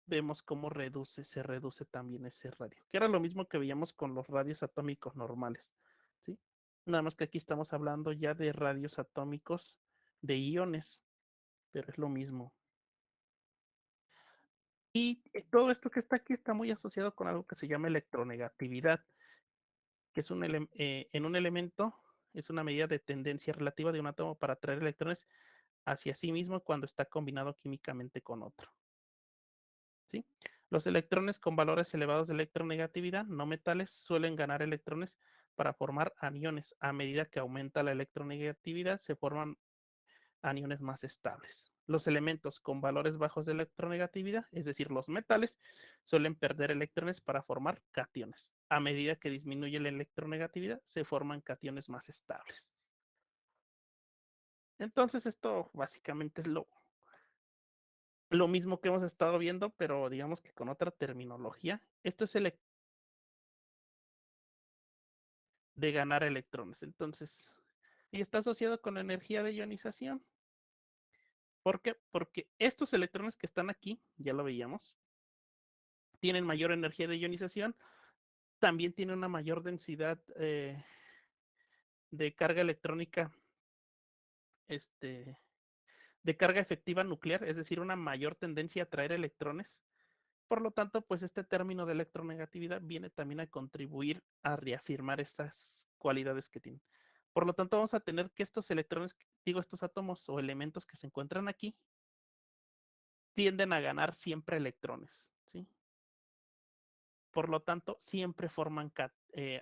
vemos cómo se reduce también ese radio, que era lo mismo que veíamos con los radios atómicos normales, ¿sí? Nada más que aquí estamos hablando ya de radios atómicos de iones, pero es lo mismo. Y todo esto que está aquí está muy asociado con algo que se llama electronegatividad, que es en un elemento, es una medida de tendencia relativa de un átomo para atraer electrones hacia sí mismo cuando está combinado químicamente con otro. ¿Sí? Los electrones con valores elevados de electronegatividad, no metales, suelen ganar electrones para formar aniones. A medida que aumenta la electronegatividad, se forman aniones más estables. Los elementos con valores bajos de electronegatividad, es decir, los metales, suelen perder electrones para formar cationes. A medida que disminuye la electronegatividad, se forman cationes más estables. Entonces, esto básicamente es lo mismo que hemos estado viendo, pero digamos que con otra terminología. Esto es el de ganar electrones. Entonces, y está asociado con la energía de ionización. ¿Por qué? Porque estos electrones que están aquí, ya lo veíamos, tienen mayor energía de ionización, también tienen una mayor densidad de carga electrónica, de carga efectiva nuclear, es decir, una mayor tendencia a atraer electrones. Por lo tanto, pues este término de electronegatividad viene también a contribuir a reafirmar estas cualidades que tienen. Por lo tanto, vamos a tener que estos electrones, estos átomos o elementos que se encuentran aquí, tienden a ganar siempre electrones, ¿sí? Por lo tanto, siempre forman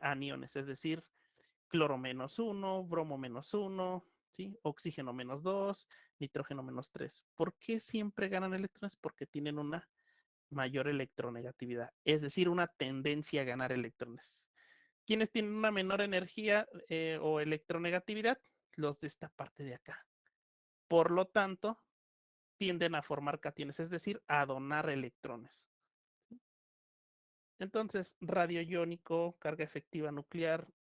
aniones, es decir, cloro -1, bromo -1, ¿sí? Oxígeno -2, nitrógeno -3. ¿Por qué siempre ganan electrones? Porque tienen una mayor electronegatividad, es decir, una tendencia a ganar electrones. ¿Quiénes tienen una menor energía o electronegatividad? Los de esta parte de acá. Por lo tanto, tienden a formar cationes, es decir, a donar electrones. Entonces, radio iónico, carga efectiva nuclear,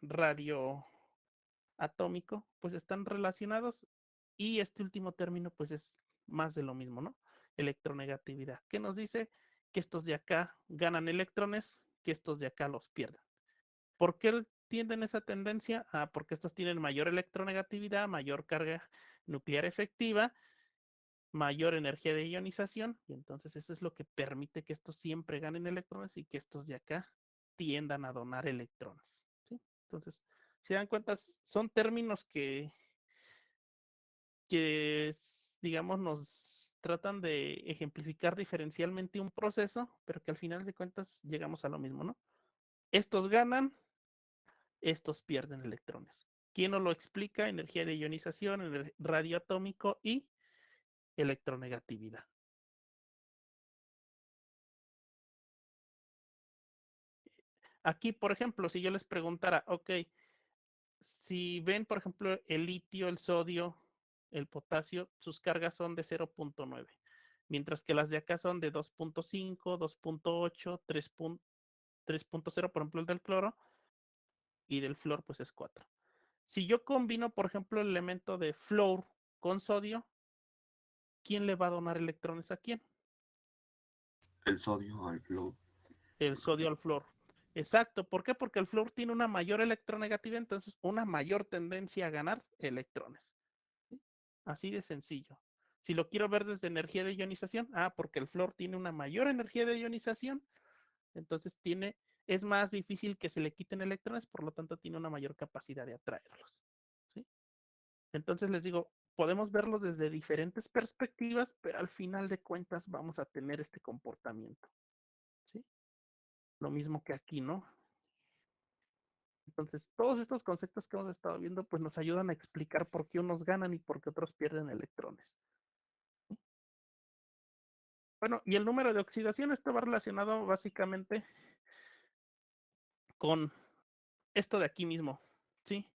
radio atómico, pues están relacionados, y este último término pues es más de lo mismo, ¿no? Electronegatividad, que nos dice que estos de acá ganan electrones, que estos de acá los pierden. ¿Por qué tienden esa tendencia? Porque estos tienen mayor electronegatividad, mayor carga nuclear efectiva, mayor energía de ionización, y entonces eso es lo que permite que estos siempre ganen electrones y que estos de acá tiendan a donar electrones, ¿sí? Entonces, Si dan cuenta, son términos que digamos, nos tratan de ejemplificar diferencialmente un proceso, pero que al final de cuentas llegamos a lo mismo, ¿no? Estos ganan, estos pierden electrones. ¿Quién nos lo explica? Energía de ionización, radio atómico y electronegatividad. Aquí, por ejemplo, si yo les preguntara, ok, si ven, por ejemplo, el litio, el sodio, el potasio, sus cargas son de 0.9, mientras que las de acá son de 2.5, 2.8, 3.0, por ejemplo, el del cloro, y del flúor, pues es 4. Si yo combino, por ejemplo, el elemento de flúor con sodio, ¿quién le va a donar electrones a quién? El sodio al flúor. El sodio al flúor. Exacto. ¿Por qué? Porque el flúor tiene una mayor electronegatividad, entonces una mayor tendencia a ganar electrones. Así de sencillo. Si lo quiero ver desde energía de ionización, porque el flúor tiene una mayor energía de ionización, entonces es más difícil que se le quiten electrones, por lo tanto tiene una mayor capacidad de atraerlos. ¿Sí? Entonces les digo, podemos verlos desde diferentes perspectivas, pero al final de cuentas vamos a tener este comportamiento. ¿Sí? Lo mismo que aquí, ¿no? Entonces, todos estos conceptos que hemos estado viendo, pues nos ayudan a explicar por qué unos ganan y por qué otros pierden electrones. Bueno, y el número de oxidación está relacionado básicamente con esto de aquí mismo, ¿sí?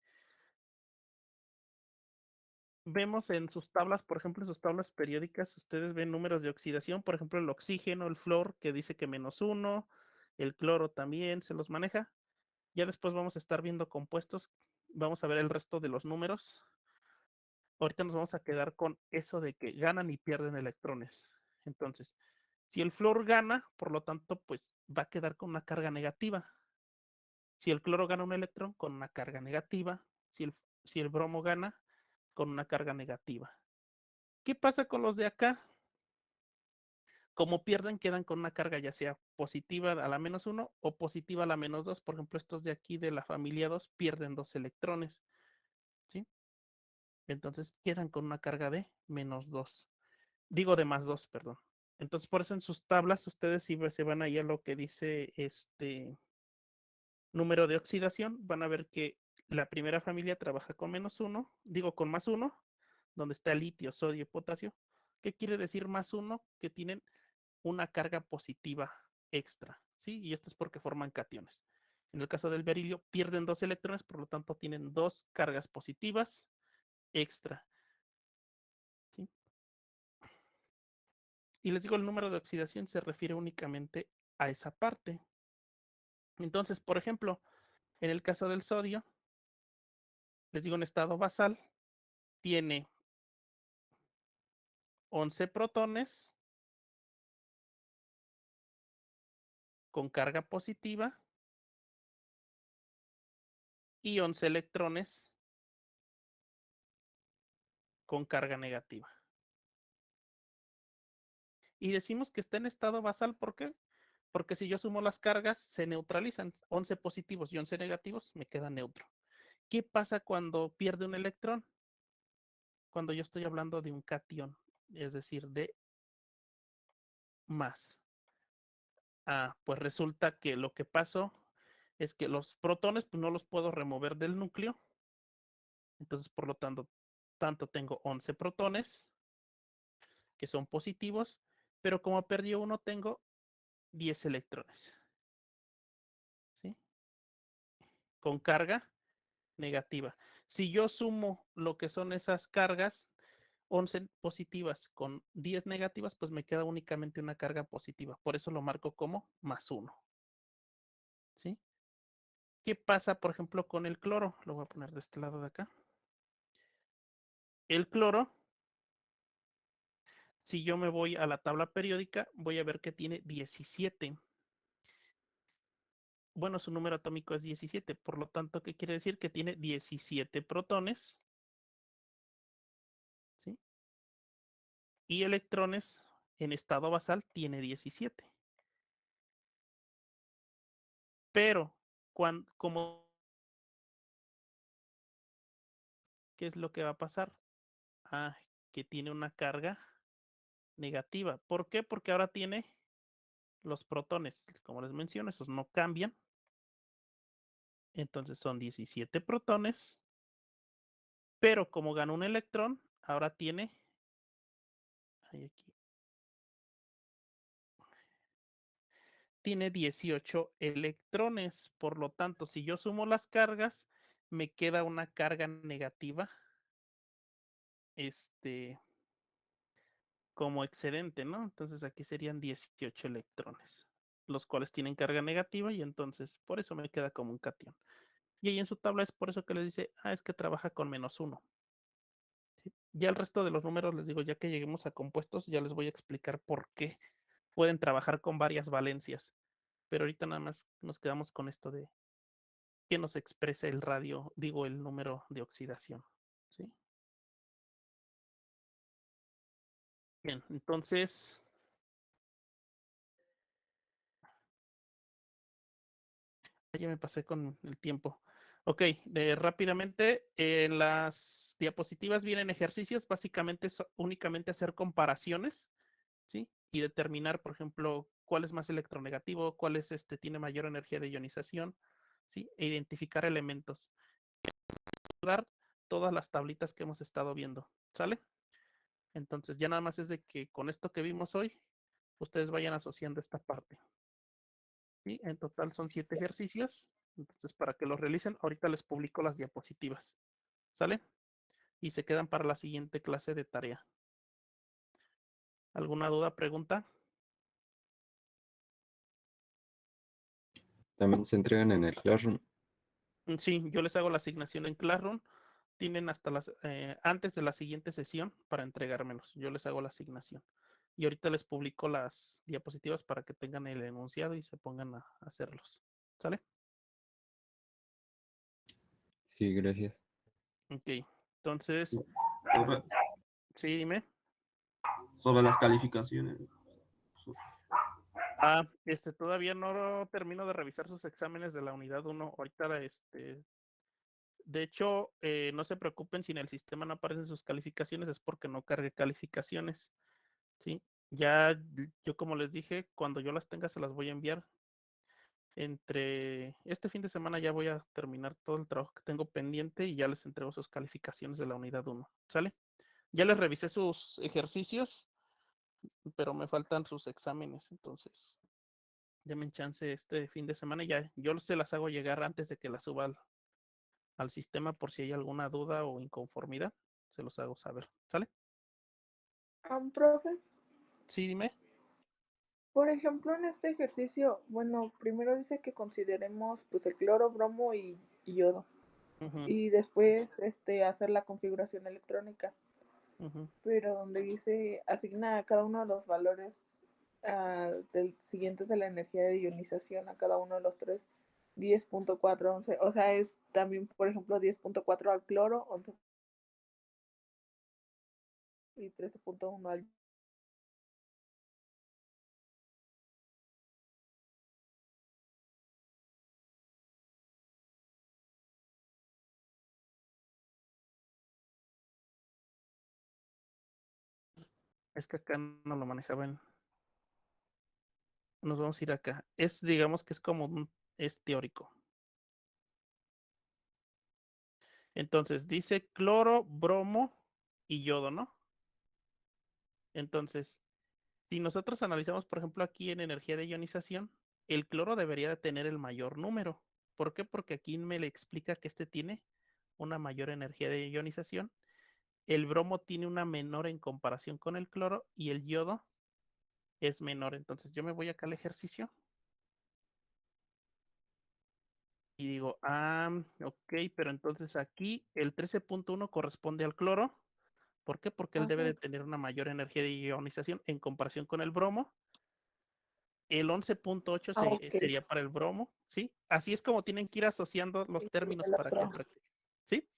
Vemos en sus tablas, por ejemplo, en sus tablas periódicas, ustedes ven números de oxidación, por ejemplo, el oxígeno, el flúor, que dice que -1, el cloro también se los maneja. Ya después vamos a estar viendo compuestos, vamos a ver el resto de los números. Ahorita nos vamos a quedar con eso de que ganan y pierden electrones. Entonces, si el flúor gana, por lo tanto, pues va a quedar con una carga negativa. Si el cloro gana un electrón, con una carga negativa. Si el bromo gana, con una carga negativa. ¿Qué pasa con los de acá? Como pierden, quedan con una carga ya sea positiva a la -1 o positiva a la -2. Por ejemplo, estos de aquí de la familia 2 pierden 2 electrones. ¿Sí? Entonces quedan con una carga de -2. Digo de +2, perdón. Entonces, por eso en sus tablas, ustedes si se van ahí a lo que dice este número de oxidación, van a ver que la primera familia trabaja con -1, digo con +1, donde está litio, sodio y potasio. ¿Qué quiere decir +1? Que tienen una carga positiva extra, ¿sí? Y esto es porque forman cationes. En el caso del berilio, pierden 2 electrones, por lo tanto tienen 2 cargas positivas extra, ¿sí? Y les digo, el número de oxidación se refiere únicamente a esa parte. Entonces, por ejemplo, en el caso del sodio, les digo, en estado basal, tiene 11 protones con carga positiva y 11 electrones con carga negativa. Y decimos que está en estado basal, ¿por qué? Porque si yo sumo las cargas, se neutralizan. 11 positivos y 11 negativos, me queda neutro. ¿Qué pasa cuando pierde un electrón? Cuando yo estoy hablando de un cation, es decir, de más. Pues resulta que lo que pasó es que los protones pues, no los puedo remover del núcleo. Entonces, por lo tanto tengo 11 protones que son positivos, pero como perdió uno, tengo 10 electrones. ¿Sí? Con carga negativa. Si yo sumo lo que son esas cargas, 11 positivas con 10 negativas, pues me queda únicamente una carga positiva. Por eso lo marco como +1. ¿Sí? ¿Qué pasa, por ejemplo, con el cloro? Lo voy a poner de este lado de acá. El cloro, si yo me voy a la tabla periódica, voy a ver que tiene 17. Bueno, su número atómico es 17, por lo tanto, ¿qué quiere decir? Que tiene 17 protones, ¿sí? Y electrones en estado basal tiene 17. Pero, como ¿qué es lo que va a pasar? Ah, que tiene una carga negativa. ¿Por qué? Porque ahora tiene los protones, como les menciono, esos no cambian. Entonces son 17 protones, pero como ganó un electrón, ahora tiene, aquí, tiene 18 electrones. Por lo tanto, si yo sumo las cargas, me queda una carga negativa, como excedente, ¿no? Entonces aquí serían 18 electrones, los cuales tienen carga negativa y entonces por eso me queda como un cation. Y ahí en su tabla es por eso que les dice, es que trabaja con -1. ¿Sí? Ya el resto de los números les digo, ya que lleguemos a compuestos, ya les voy a explicar por qué pueden trabajar con varias valencias. Pero ahorita nada más nos quedamos con esto de que nos expresa el radio, digo, el número de oxidación. ¿Sí? Bien, entonces, ya me pasé con el tiempo. Ok, rápidamente, en las diapositivas vienen ejercicios, básicamente únicamente hacer comparaciones, ¿sí? Y determinar, por ejemplo, cuál es más electronegativo, cuál es tiene mayor energía de ionización, ¿sí? E identificar elementos. Dar todas las tablitas que hemos estado viendo, ¿sale? Entonces ya nada más es de que con esto que vimos hoy, ustedes vayan asociando esta parte. ¿Sí? En total son 7 ejercicios. Entonces, para que los realicen, ahorita les publico las diapositivas. ¿Sale? Y se quedan para la siguiente clase de tarea. ¿Alguna duda, pregunta? También se entregan en el Classroom. Sí, yo les hago la asignación en Classroom. Tienen hasta antes de la siguiente sesión para entregármelos. Yo les hago la asignación. Y ahorita les publico las diapositivas para que tengan el enunciado y se pongan a hacerlos. ¿Sale? Sí, gracias. Ok. Entonces, Sobre, sí, dime. sobre las calificaciones. Todavía no termino de revisar sus exámenes de la unidad 1. Ahorita, de hecho, no se preocupen si en el sistema no aparecen sus calificaciones, es porque no cargué calificaciones, ¿sí? Ya, yo como les dije, cuando yo las tenga se las voy a enviar. Entre este fin de semana ya voy a terminar todo el trabajo que tengo pendiente y ya les entrego sus calificaciones de la unidad 1, ¿sale? Ya les revisé sus ejercicios, pero me faltan sus exámenes, entonces denme chance este fin de semana y ya yo se las hago llegar antes de que las suba al sistema por si hay alguna duda o inconformidad, se los hago saber, ¿sale? Profe, Sí, dime. por ejemplo, en este ejercicio, bueno, primero dice que consideremos pues el cloro, bromo y yodo. Ujú, Y después hacer la configuración electrónica. ujú. Pero donde dice asigna a cada uno de los valores del siguientes de la energía de ionización a cada uno de los tres 10.411. O sea, es también, por ejemplo, 10.4 al cloro, 11 y 13.1 al. Es que acá no lo manejaban. Nos vamos a ir acá. Digamos que es como es teórico. Entonces, dice cloro, bromo y yodo, ¿no? Entonces, si nosotros analizamos, por ejemplo, aquí en energía de ionización, el cloro debería de tener el mayor número. ¿Por qué? Porque aquí me le explica que tiene una mayor energía de ionización. El bromo tiene una menor en comparación con el cloro y el yodo es menor. Entonces yo me voy acá al ejercicio y digo, ok, pero entonces aquí el 13.1 corresponde al cloro. ¿Por qué? Porque él debe Ajá. de tener una mayor energía de ionización en comparación con el bromo. El 11.8 Ok. sería para el bromo, ¿sí? Así es como tienen que ir asociando Sí, los términos las para que bromas. practiquen. ¿Sí?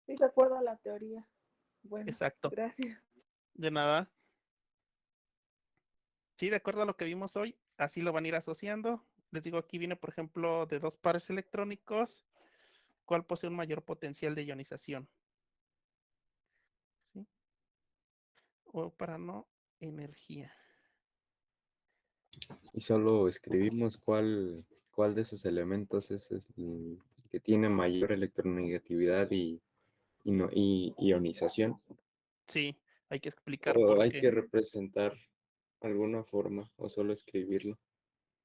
Sí, de acuerdo a la teoría. Bueno, Exacto. gracias. De nada. Sí, de acuerdo a lo que vimos hoy, así lo van a ir asociando. Les digo, aquí viene, por ejemplo, de dos pares electrónicos, ¿cuál posee un mayor potencial de ionización? o para no energía. Y solo escribimos cuál de esos elementos es el que tiene mayor electronegatividad y ionización. Sí, hay que explicar O por hay qué. que representar alguna forma o solo escribirlo.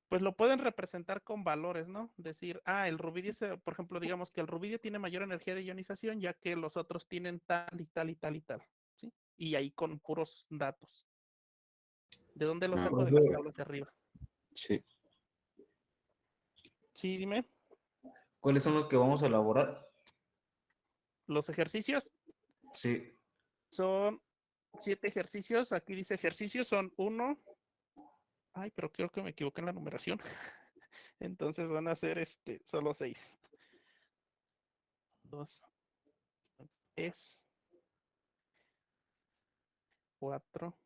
Pues lo pueden representar con valores, ¿no? Decir, el rubidio, por ejemplo, digamos que el rubidio tiene mayor energía de ionización, ya que los otros tienen tal y tal y tal y tal, ¿sí? Y ahí con puros datos. ¿De dónde lo Ah, saco? De las tablas de arriba. sí. Sí, dime. ¿Cuáles son los que vamos a elaborar? Los ejercicios Sí. son 7 ejercicios. Aquí dice ejercicios son 1. Ay, pero creo que me equivoqué en la numeración. Entonces van a ser solo 6. 2, 3, 4.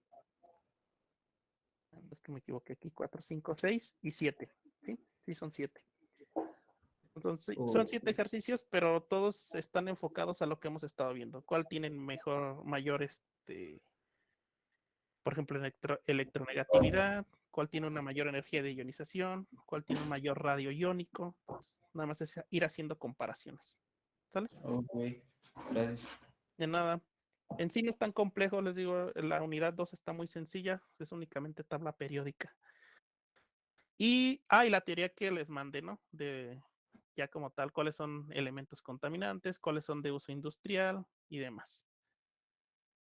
Es que me equivoqué aquí. 4, 5, 6 y 7. ¿Sí? Sí, son 7. Entonces, son 7 ejercicios, pero todos están enfocados a lo que hemos estado viendo. ¿Cuál tienen mayor, por ejemplo, electronegatividad? ¿Cuál tiene una mayor energía de ionización? ¿Cuál tiene un mayor radio iónico? Entonces, nada más es ir haciendo comparaciones. ¿Sale? Ok, gracias. De nada. En sí no es tan complejo, les digo, la unidad 2 está muy sencilla, es únicamente tabla periódica. Y la teoría que les mandé, ¿no? De ya como tal, cuáles son elementos contaminantes, cuáles son de uso industrial y demás.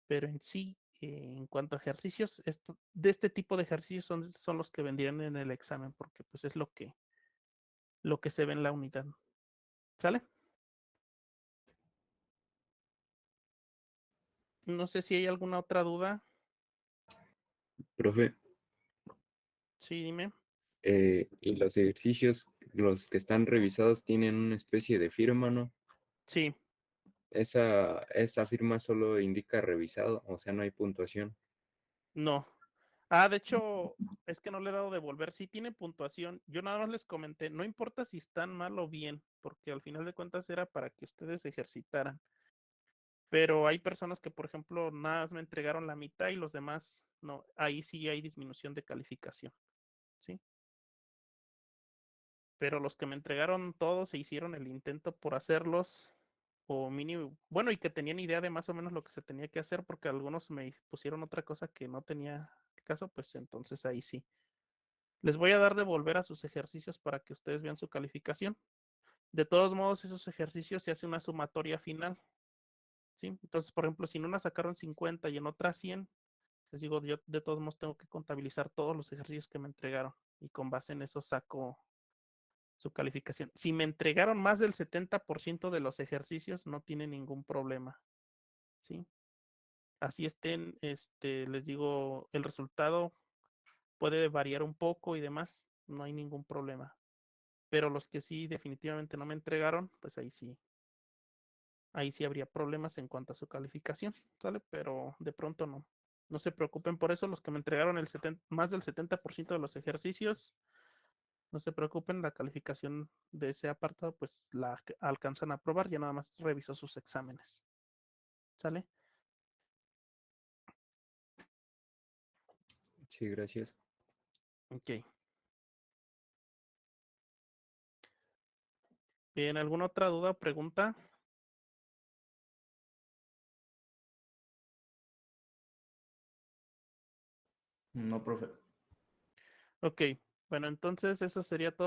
Pero en sí, en cuanto a ejercicios, de este tipo de ejercicios son los que vendrían en el examen, porque pues es lo que se ve en la unidad. ¿Sale? No sé si hay alguna otra duda. Profe, Sí, dime. y los ejercicios, los que están revisados tienen una especie de firma, ¿no? Sí, Esa firma solo indica revisado, o sea, no hay puntuación. no. De hecho, es que no le he dado devolver. Sí tiene puntuación. Yo nada más les comenté, no importa si están mal o bien, porque al final de cuentas era para que ustedes ejercitaran. Pero hay personas que, por ejemplo, nada más me entregaron la mitad y los demás no. Ahí sí hay disminución de calificación, ¿sí? Pero los que me entregaron todos se hicieron el intento por hacerlos, o mínimo, bueno, y que tenían idea de más o menos lo que se tenía que hacer, porque algunos me pusieron otra cosa que no tenía caso, pues entonces ahí sí. Les voy a dar de volver a sus ejercicios para que ustedes vean su calificación. De todos modos, esos ejercicios se hace una sumatoria final, ¿sí? Entonces, por ejemplo, si en una sacaron 50 y en otra 100, les digo, yo de todos modos tengo que contabilizar todos los ejercicios que me entregaron y con base en eso saco su calificación. Si me entregaron más del 70% de los ejercicios, no tiene ningún problema, ¿sí? Así estén, les digo, el resultado puede variar un poco y demás, no hay ningún problema. Pero los que sí definitivamente no me entregaron, pues ahí sí habría problemas en cuanto a su calificación, ¿sale? Pero de pronto no. No se preocupen por eso, los que me entregaron más del 70% de los ejercicios, no se preocupen, la calificación de ese apartado pues la alcanzan a aprobar, ya nada más reviso sus exámenes, ¿sale? Sí, gracias. Ok. Bien, ¿alguna otra duda o pregunta? No, profe. Ok, bueno, entonces eso sería todo.